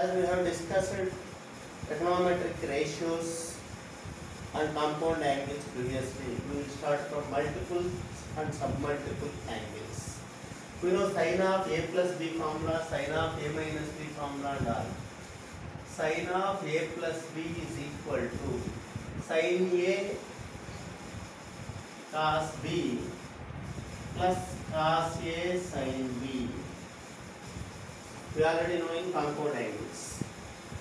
As we have discussed trigonometric ratios and compound angles previously, we will start from multiple and submultiple angles. We know sin of a plus b formula, sin of a minus b formula and all. Sin of a plus b is equal to sin a cos b plus cos a sin b. We already know in compound angles.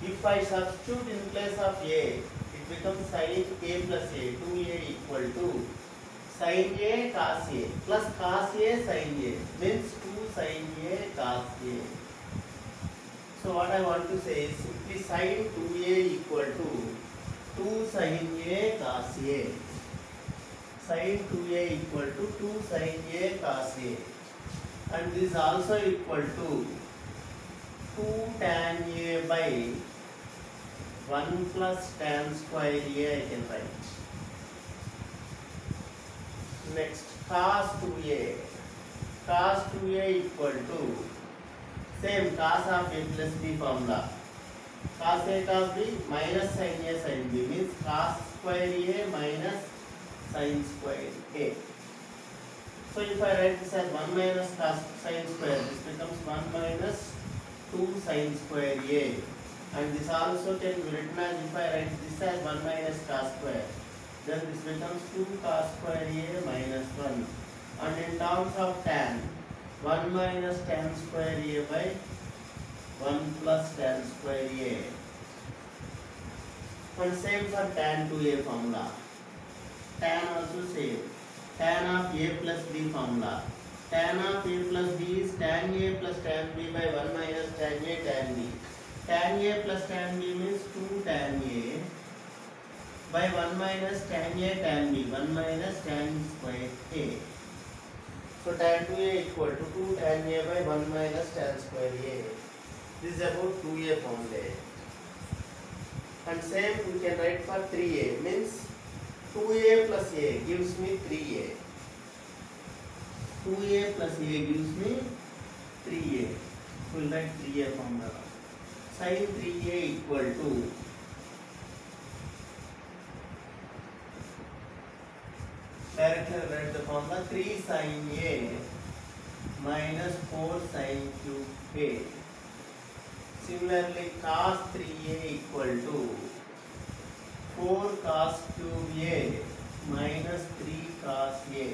If I substitute in place of a, it becomes sin a plus a, 2a equal to sin a cos a plus cos a sin a, means 2 sin a cos a. So what I want to say is simply sin 2a equal to 2 sin a cos a. Sin 2a equal to 2 sin a cos a, and this is also equal to 2 tan a by 1 plus tan square a I can write. Next, cos 2a. Cos 2a equal to same cos of a plus b formula. Cos a cos b minus sin a sin b means cos square a minus sin square a. So if I write this as 1 minus cos sin square, this becomes 1 minus 2 sin square a, and this also can be written as, if I write this as 1 minus cos square, then this becomes 2 cos square a minus 1, and in terms of tan, 1 minus tan square a by 1 plus tan square a, and same for tan 2a formula. Tan also same, tan of a plus b formula. Tan of a plus b is tan a plus tan b by 1 minus tan a tan b. Tan a plus tan b means 2 tan a by 1 minus tan a tan b, 1 minus tan square a. So tan 2a equal to 2 tan a by 1 minus tan square a. This is about 2a formula. And same we can write for 3a, means 2a plus a gives me 3a. 2a plus a gives me 3a. We will write 3a formula. Sin 3a equal to directly write the formula 3 sin a minus 4 sin cube a. Similarly, cos 3a equal to 4 cos cube a minus 3 cos a.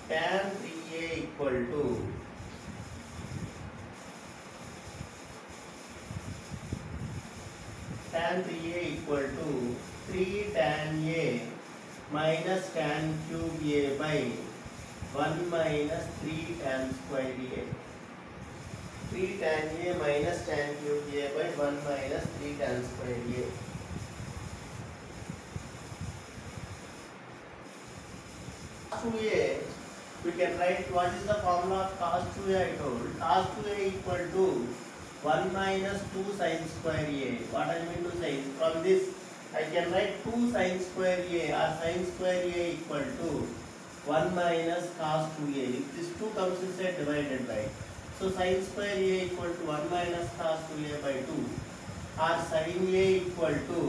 Tan 3a equal to tan 3a equal to 3 tan a minus tan cube a by 1 minus 3 tan square a. 3 tan a minus tan cube a by 1 minus 3 tan square a. Cos 2a, we can write what is the formula of cos 2a I told. Cos 2a equal to 1 minus 2 sin square a. What I mean to say is, from this I can write 2 sin square a or sin square a equal to 1 minus cos 2a. If this 2 comes inside, divided by. So sin square a equal to 1 minus cos 2a by 2, or sin a equal to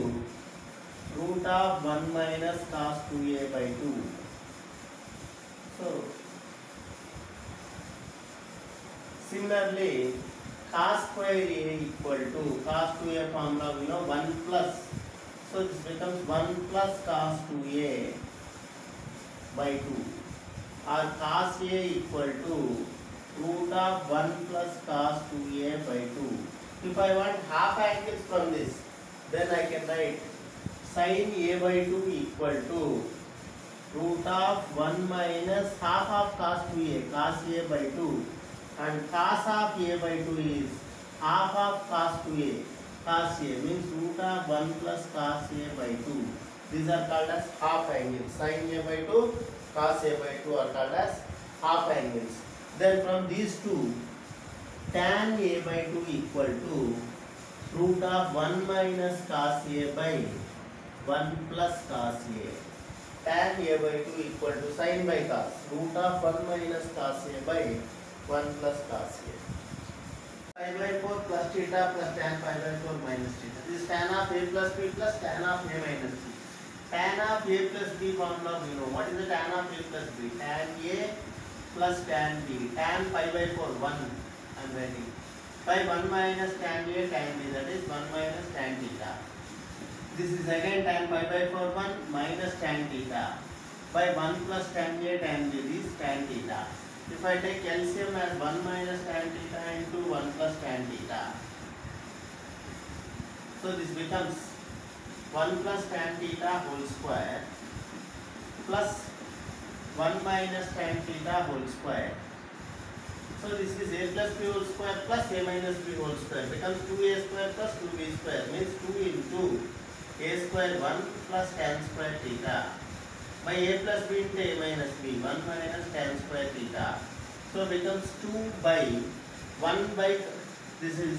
root of 1 minus cos 2a by 2. So similarly, cos square a equal to cos 2a formula we know 1 plus. So this becomes 1 plus cos 2a by 2, or cos a equal to root of 1 plus cos 2a by 2. If I want half angles from this, then I can write sin a by 2 equal to root of 1 minus half of cos 2a, cos a by 2, and cos of a by 2 is half of cos 2a. Cos a means root of 1 plus cos a by 2. These are called as half angles. Sin a by 2, cos a by 2 are called as half angles. Then from these two, tan a by 2 equal to root of 1 minus cos a by 1 plus cos a. Tan a by 2 equal to sin by cos, root of 1 minus cos a by 1 plus cos a. pi by 4 plus theta plus tan pi by 4 minus theta. This is tan of a plus b plus tan of a minus b. Tan of a plus b formula we know. What is the tan of a plus b? Tan a plus tan b. Tan pi by 4 1. I am writing. By 1 minus tan a tan b, that is 1 minus tan theta. This is again tan pi by 4 1 minus tan theta. By 1 plus tan a tan b, this is tan theta. If I take LCM as 1 minus tan theta into 1 plus tan theta, so this becomes 1 plus tan theta whole square plus 1 minus tan theta whole square. So this is a plus b whole square plus a minus b whole square, becomes 2a square plus 2b square, means 2 into a square 1 plus tan square theta by a plus b into a minus b, 1 minus tan square theta. So becomes 2 by 1 by, this is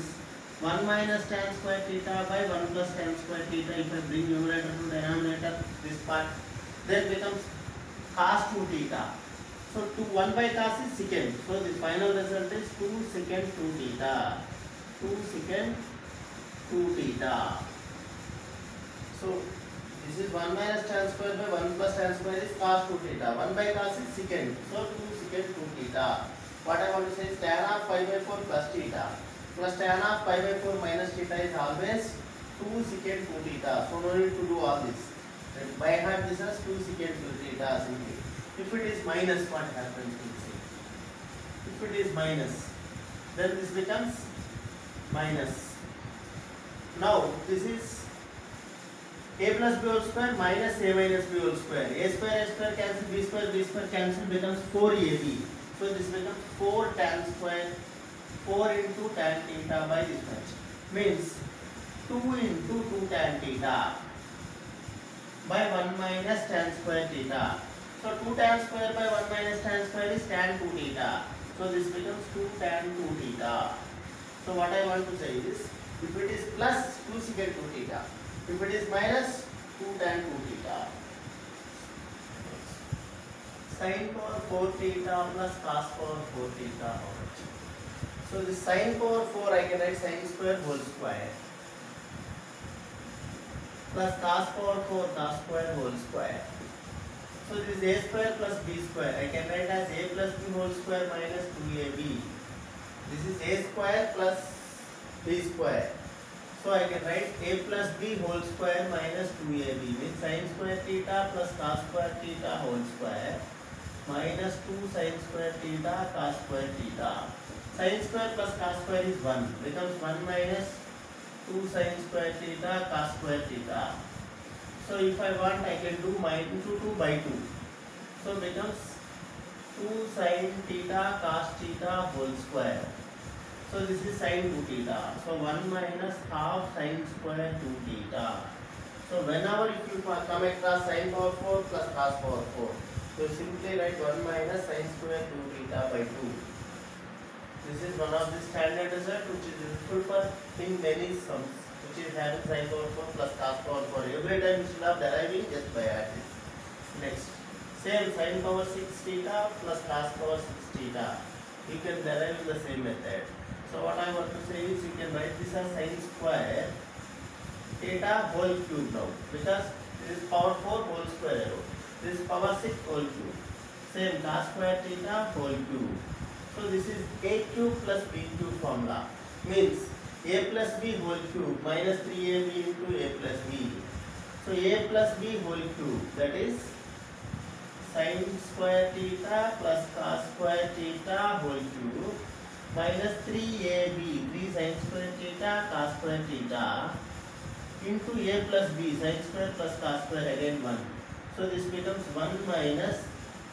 1 minus tan square theta by 1 plus tan square theta. If I bring numerator to denominator, this part, then becomes cos 2 theta. So 1 by cos is secant. So the final result is 2 secant 2 theta. 2 secant 2 theta. So this is 1 minus tan square by 1 plus tan square is cos 2 theta. 1 by cos is secant. So 2 secant 2 theta. What I want to say is tan of pi by 4 plus theta plus tan of pi by 4 minus theta is always 2 secant 2 theta. So no need to do all this. By heart this is 2 secant 2 theta simply. If it is minus, what happens? If it is minus, then this becomes minus. Now this is a plus b whole square minus a minus b whole square. A square cancel, b square cancel, becomes 4ab. So this becomes 4 tan square, 4 into tan theta by this much. Means 2 into 2 tan theta by 1 minus tan square theta. So 2 tan square by 1 minus tan square is tan 2 theta. So this becomes 2 tan 2 theta. So what I want to say is, if it is plus 2 secant 2 theta, if it is minus 2 tan 2 theta. Sin power 4 theta plus cos power 4 theta. So this sin power 4 I can write sin square whole square plus cos power 4 cos square whole square. So this is a square plus b square. I can write as a plus b whole square minus 2ab. This is a square plus b square. So I can write a plus b whole square minus 2ab, means sin square theta plus cos square theta whole square minus 2 sin square theta cos square theta. Sin square plus cos square is 1, becomes 1 minus 2 sin square theta cos square theta. So if I want, I can do minus 2 by 2. So becomes 2 sin theta cos theta whole square. So this is sin 2 theta. So 1 minus half sin square 2 theta. So whenever if you come across sin power 4 plus cos power 4, so simply write 1 minus sin square 2 theta by 2. This is one of the standard result which is useful for in many sums, which is having sin power 4 plus cos power 4. Every time instead of deriving, just by adding. Next, same sin power 6 theta plus cos power 6 theta. You can derive in the same method. So what I want to say is, you can write this as sin square theta whole cube now, because this is power 4 whole square arrow. This is power 6 whole cube. Same cos square theta whole cube. So this is a cube plus b cube formula. Means a plus b whole cube minus 3ab into a plus b. So a plus b whole cube, that is sin square theta plus cos square theta whole cube minus 3ab, 3 sin square theta cos square theta into a plus b, sin square plus cos square, again 1. So this becomes 1 minus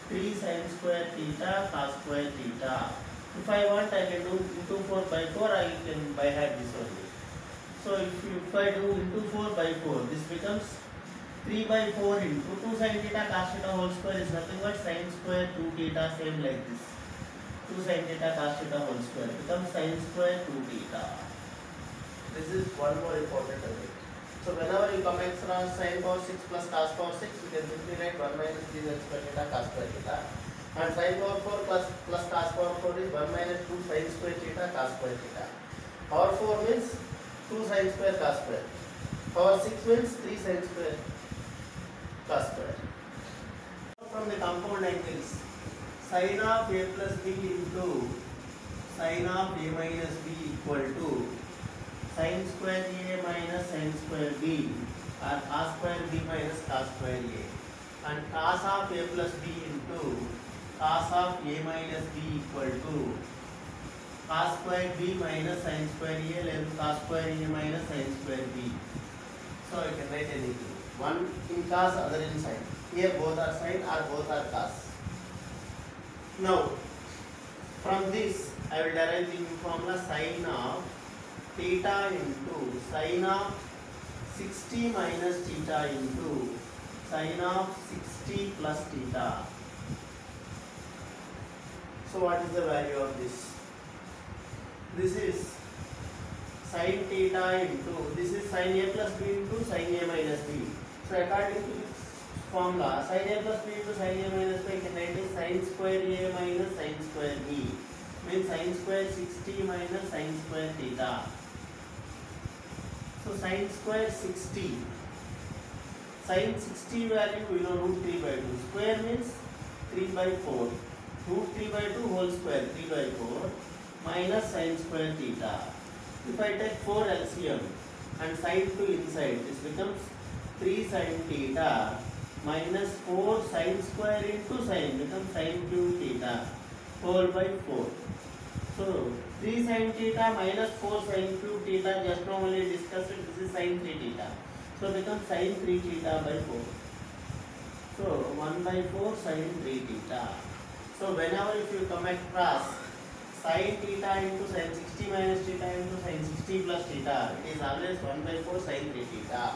3 sin square theta cos square theta. If I want, I can do into 4 by 4, I can by heart this only. So if I do into 4 by 4, this becomes 3 by 4 into 2 sin theta cos theta whole square is nothing but sin square 2 theta, same like this. 2 sin theta cos theta whole square becomes sin square 2 theta. This is one more important thing. So whenever you come across sin power 6 plus cos power 6, you can simply write 1 minus 3 sin square theta cos square theta. And sin power 4 plus cos power 4 is 1 minus 2 sin square theta cos square theta. Power 4 means 2 sin square cos square. Power 6 means 3 sin square cos square. From the compound angles, sin of a plus b into sin of a minus b equal to sin square a minus sin square b, or cos square b minus cos square a, and cos of a plus b into cos of a minus b equal to cos square b minus sin square a and cos square a minus sin square b. So I can write anything. One in cos, other in sin. Here both are sin or both are cos. Now from this I will derive the formula sin of theta into sin of 60 minus theta into sin of 60 plus theta. So what is the value of this? This is sin theta into, this is sin a plus b into sin a minus b. So according to this formula, sin a plus b into sin a minus b, I can write as sin square a minus sin square b, means sin square 60 minus sin square theta. So sin square 60, sin 60 value we know root 3 by 2, square means 3 by 4, root 3 by 2 whole square 3 by 4 minus sin square theta. If I take 4 LCM and side to inside, this becomes 3 sin theta minus 4 sin square into sin becomes sin cube theta whole by 4. So 3 sin theta minus 4 sin cube theta, just now only discussed it, this is sin 3 theta. So becomes sin 3 theta by 4. So 1 by 4 sin 3 theta. So whenever if you come across sin theta into sin 60 minus theta into sin 60 plus theta, it is always 1 by 4 sin 3 theta.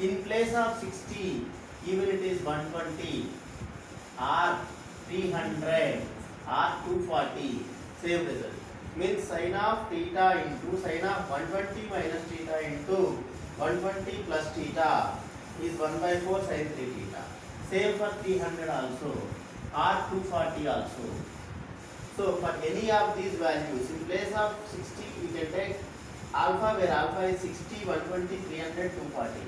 In place of 60, even it is 120 or 300 or 240, same result. Means sin of theta into sin of 120 minus theta into 120 plus theta is 1 by 4 sin 3 theta. Same for 300 also or 240 also. So for any of these values, in place of 60, we can take alpha, where alpha is 60, 120, 300, 240.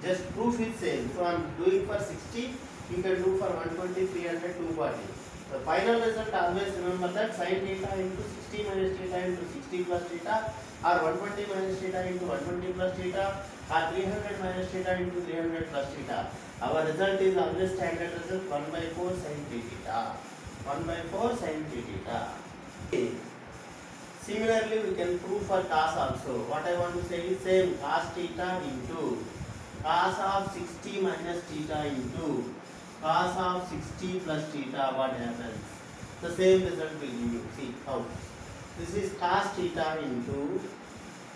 Just proof is same. So I am doing for 60, you can do for 120, 300, 240. The final result, always remember that sin theta into 60 minus theta into 60 plus theta, or 120 minus theta into 120 plus theta, or 300 minus theta into 300 plus theta. Our result is always standard result 1 by 4 sin 3 theta. 1 by 4 sin 3 theta. Similarly, we can prove for cos also. What I want to say is same, cos theta into cos of 60 minus theta into cos of 60 plus theta. What happens? The same result will give you. See how. This is cos theta into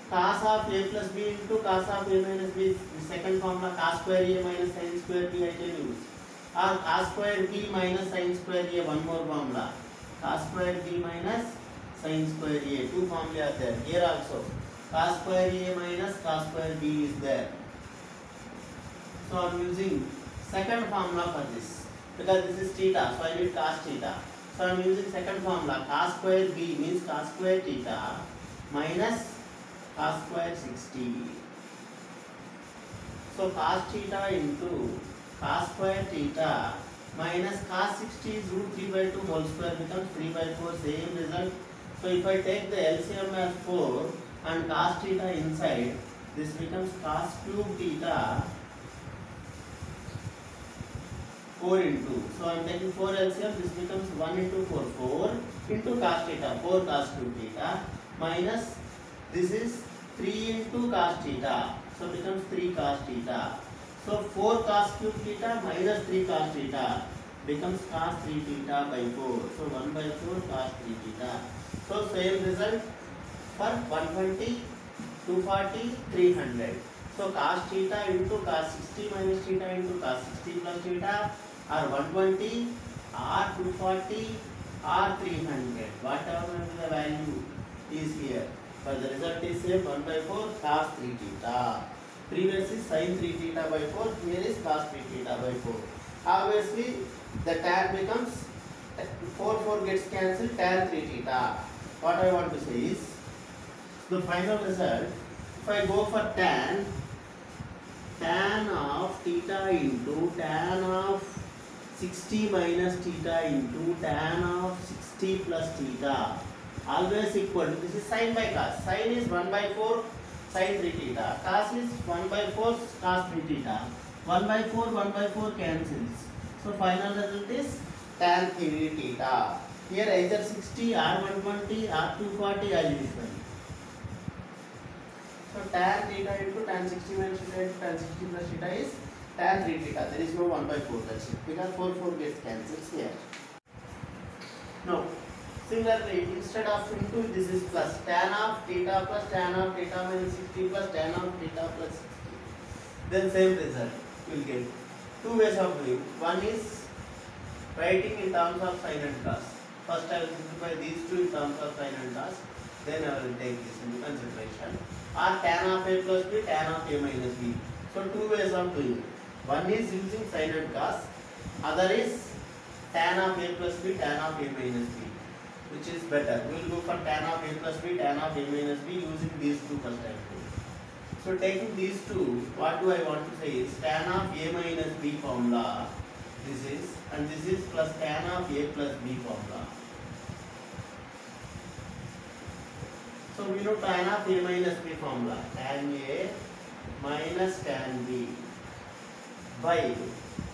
cos of a plus b into cos of a minus b. The second formula, cos square a minus sin square b, I can use. Or cos square b minus sin square a, one more formula. Cos square b minus sin square a, two formulae are there. Here also cos square a minus cos square b is there. So I am using second formula for this, because this is theta, so I need cos theta. So I am using second formula, cos square b means cos square theta minus cos square 60. So cos theta into cos square theta minus cos 60 is root 3 by 2 whole square becomes 3 by 4, same result. So if I take the LCM as 4 and cos theta inside, this becomes cos cube theta 4 into. So I am taking 4 LCM, this becomes 1 into 4, 4 into cos theta, 4 cos cube theta minus this is 3 into cos theta, so becomes 3 cos theta. So 4 cos cube theta minus 3 cos theta becomes cos 3 theta by 4. So 1 by 4 cos 3 theta. So same result for 120, 240, 300. So cos theta into cos 60 minus theta into cos 60 plus theta, or 120 or 240 or 300. Whatever the value is here. But the result is same, 1 by 4 cos 3 theta. Previous is sin 3 theta by 4, here is cos 3 theta by 4. Obviously, the tan becomes 4 gets cancelled, tan 3 theta. What I want to say is, the final result, if I go for tan of theta into tan of 60 minus theta into tan of 60 plus theta, always equal to, this is sin by cos. Sin is 1 by 4 sin 3 theta. Cos is 1 by 4 cos 3 theta. 1 by 4 cancels. So final result is tan 3 theta. Here either 60 or 120 or 240 as usual. So tan theta into tan 60 minus theta into tan 60 plus theta is tan 3 theta. There is no 1 by 4, that's it. Because 4 gets cancels here. Now, similarly, instead of into, this is plus tan of theta minus 60 plus tan of theta plus 60. Then same result you will get. Two ways of doing. One is writing in terms of sin and cos. First I will simplify these two in terms of sin and cos. Then I will take this into consideration. Or tan of a plus b, tan of a minus b. So two ways of doing it. One is using sin and cos. Other is tan of a plus b, tan of a minus b. Which is better? We will go for tan of a plus b, tan of a minus b using these two first I will do. So taking these two, what do I want to say is tan of a minus b formula. This is, and this is plus tan of a plus b formula. So we know tan of a minus b formula, tan a minus tan b by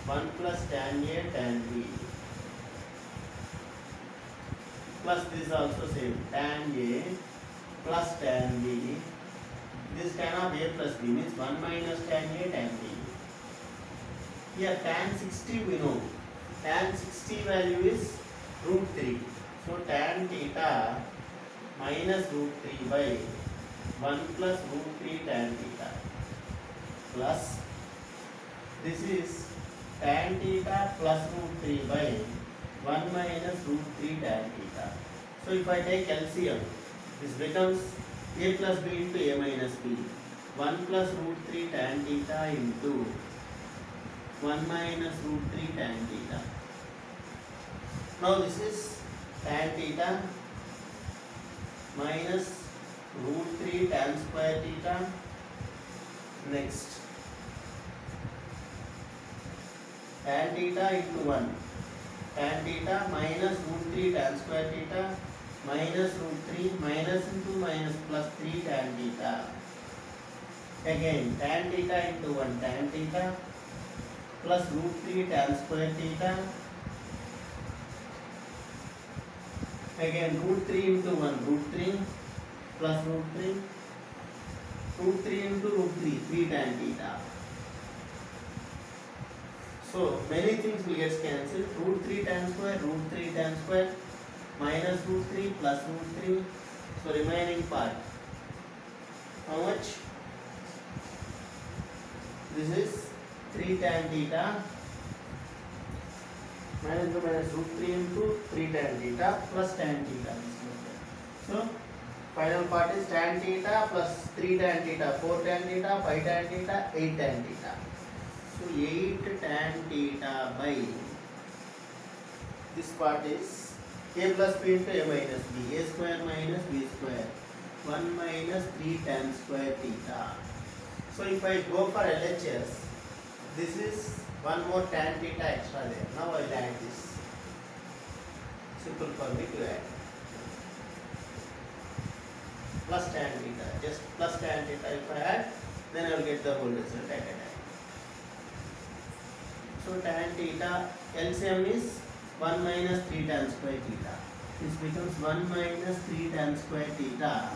1 plus tan a tan b plus this also same, tan a plus tan b. This tan of a plus b means 1 minus tan a tan b. Here tan 60 we know, tan 60 value is root 3. So tan theta minus root 3 by 1 plus root 3 tan theta plus this is tan theta plus root 3 by 1 minus root 3 tan theta. So if I take LCM, this becomes a plus b into a minus b. 1 plus root 3 tan theta into 1 minus root 3 tan theta. Now this is tan theta minus root 3 tan square theta. Next, tan theta into 1. Tan theta minus root 3 tan square theta minus root 3 minus into minus plus 3 tan theta. Again tan theta into 1 tan theta plus root 3 tan square theta. Again root 3 into 1 root 3 plus root 3. Root 3 into root 3 3 tan theta. So many things will get cancelled. Root 3 tan square, root 3 tan square, minus root 3 plus root 3. So remaining part, how much? This is 3 tan theta minus root 3 into 3 tan theta plus tan theta. So final part is tan theta plus 3 tan theta, 4 tan theta, 5 tan theta, 8 tan theta. So 8 tan theta by this part is a plus b into a minus b, a square minus b square, 1 minus 3 tan square theta. So if I go for LHS, this is one more tan theta extra there. Now I will add this. Simple for me to add. Plus tan theta, just plus tan theta if I add, then I will get the whole result at a time. So tan theta LCM is 1 minus 3 tan square theta. This becomes 1 minus 3 tan square theta.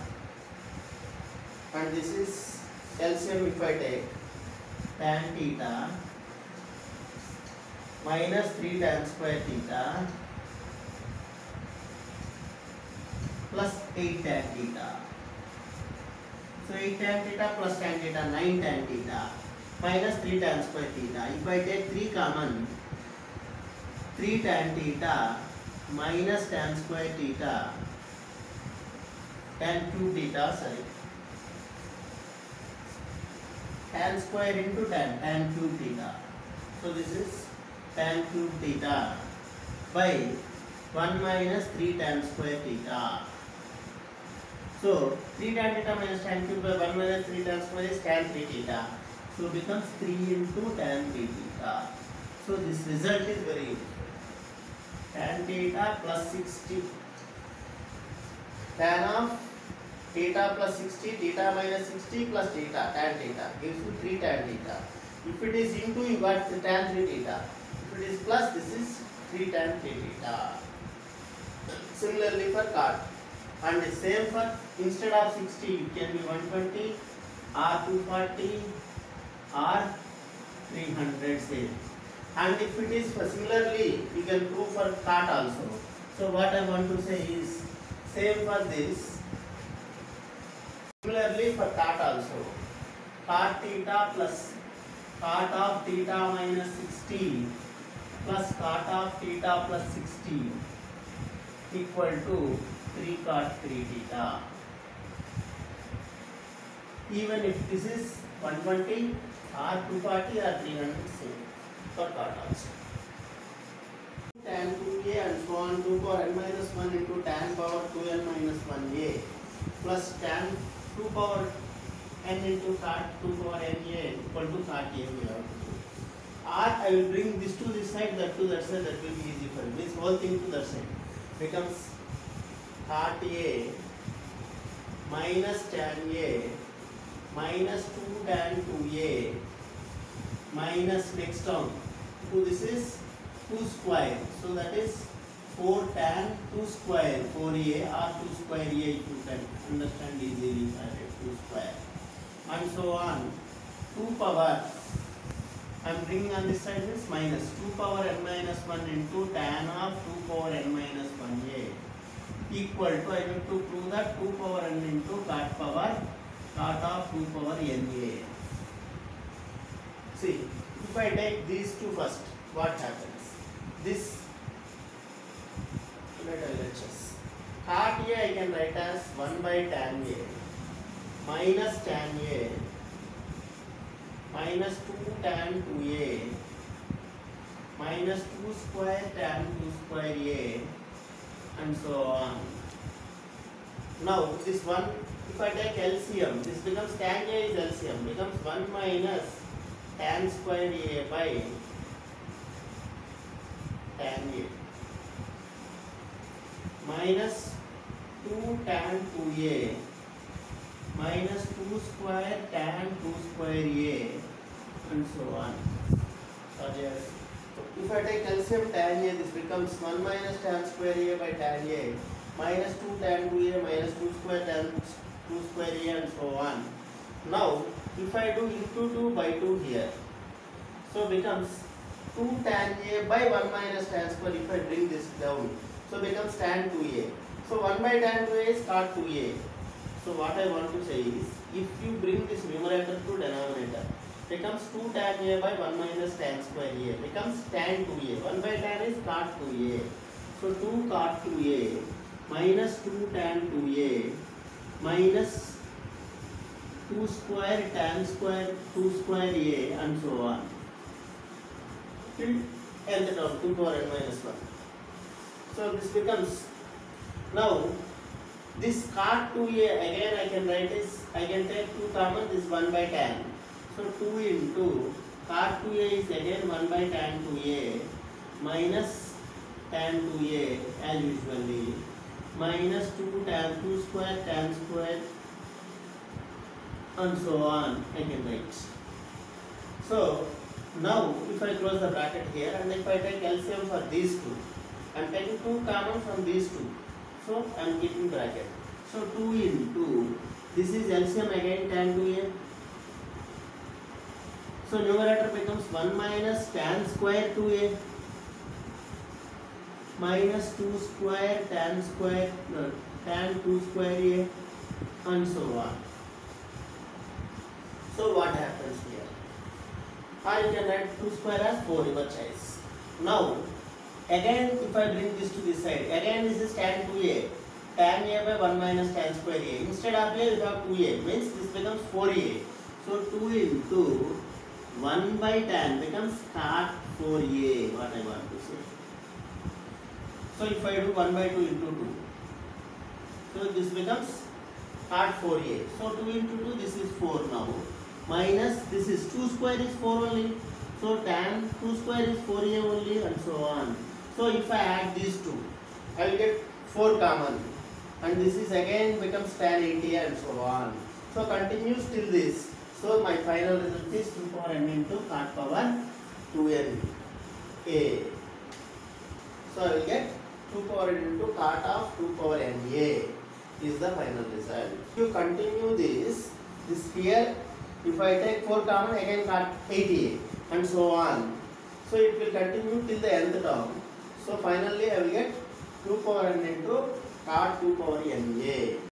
And this is LCM if I take tan theta minus 3 tan square theta plus 8 tan theta. So 8 tan theta plus tan theta, 9 tan theta minus 3 tan square theta. If I take 3 common, 3 tan theta minus tan square theta, tan cube theta, sorry. Tan square into tan cube theta. So this is tan cube theta by 1 minus 3 tan square theta. So 3 tan theta minus tan cube by 1 minus 3 tan square is tan 3 theta. So becomes 3 into tan 3 theta. So this result is very useful. Tan theta plus 60. Tan of theta plus 60, theta minus 60 plus theta, tan theta gives you 3 tan theta. If it is into, you got the tan 3 theta. If it is plus, this is 3 tan 3 theta. Similarly for cot. And the same for, instead of 60, it can be 120 or 240 or 300 say. And if it is for, similarly, you can prove for cot also. So what I want to say is, same for this. Similarly for cot also. Cot theta plus cot of theta minus 60 plus cot of theta plus 60 equal to 3 cot 3 theta. Even if this is 120 or 240 or 300 same for cot also. Tan 2a and so on 2 power n minus 1 into tan power 2n minus 1a plus tan 2 power n into cot 2 power n a equal to cot a we have to do. Or I will bring this to this side, that to that side, that will be easy for me. This whole thing to that side becomes cot a minus tan a minus 2 tan 2a minus next term. So this is 2 square. So that is 4 tan 2 square 4a or 2 square a if you can understand easily. 2 square and so on. 2 power, I am bringing on this side is minus 2 power n minus 1 into tan of 2 power n minus 1a equal to, I need to prove that 2 power n into cot of 2 power na. See, if I take these two first, what happens? This, let us cot a I can write as 1 by tan a minus tan a minus 2 tan 2a minus 2 square tan 2 square a and so on. Now this one, if I take LCM, this becomes tan a is LCM, becomes 1 minus tan square a by tan a minus 2 tan 2a minus 2 square tan 2 square a and so on. If I take LCM tan a, this becomes 1 minus tan square a by tan a minus 2 tan 2a minus 2 square tan 2 square a and so on. Now if I do into 2 by 2 here, so becomes 2 tan a by 1 minus tan square if I bring this down, so becomes tan 2a. So 1 by tan 2a is cot 2a. So what I want to say is, if you bring this numerator to denominator, becomes 2 tan a by 1 minus tan square a, becomes tan 2a. 1 by tan is cot 2a. So 2 cot 2a minus 2 tan 2a minus 2 square tan square 2 square a and so on till nth term 2 power n minus 1. So this becomes, now this cot 2a again I can write is, I can take 2 common, this 1 by tan. So 2 into cot 2a is again 1 by tan 2a minus tan 2a as usually minus 2 tan 2 square tan square and so on I can write. So now if I close the bracket here and if I take LCM for these two, I am taking 2 common from these two. So I am keeping bracket. So 2 into, this is LCM again tan 2a. So numerator becomes 1 minus tan square 2a minus 2 square tan square tan 2 square a and so on. So what happens here? Or you can write 2 square as 4, your choice. Now again if I bring this to this side, again this is tan 2a, tan a by 1 minus tan square a. Instead of a, you have 2a, means this becomes 4a. So 2 into 1 by tan becomes cot 4a, what I want to say. So if I do 1 by 2 into 2, so this becomes cot 4a. So 2 into 2, this is 4 now. Minus, this is 2 square is 4 only. So tan 2 square is 4a only, and so on. So if I add these two, I will get 4 common. And this is again becomes tan 80 and so on. So continues till this. So my final result is 2 power n into cot power 2n a. So I will get 2 power n into cot of 2 power n a is the final result. If you continue this here, if I take 4 common, again cot 80a and so on. So it will continue till the nth term. So finally I will get 2 power n into cot 2 power n a.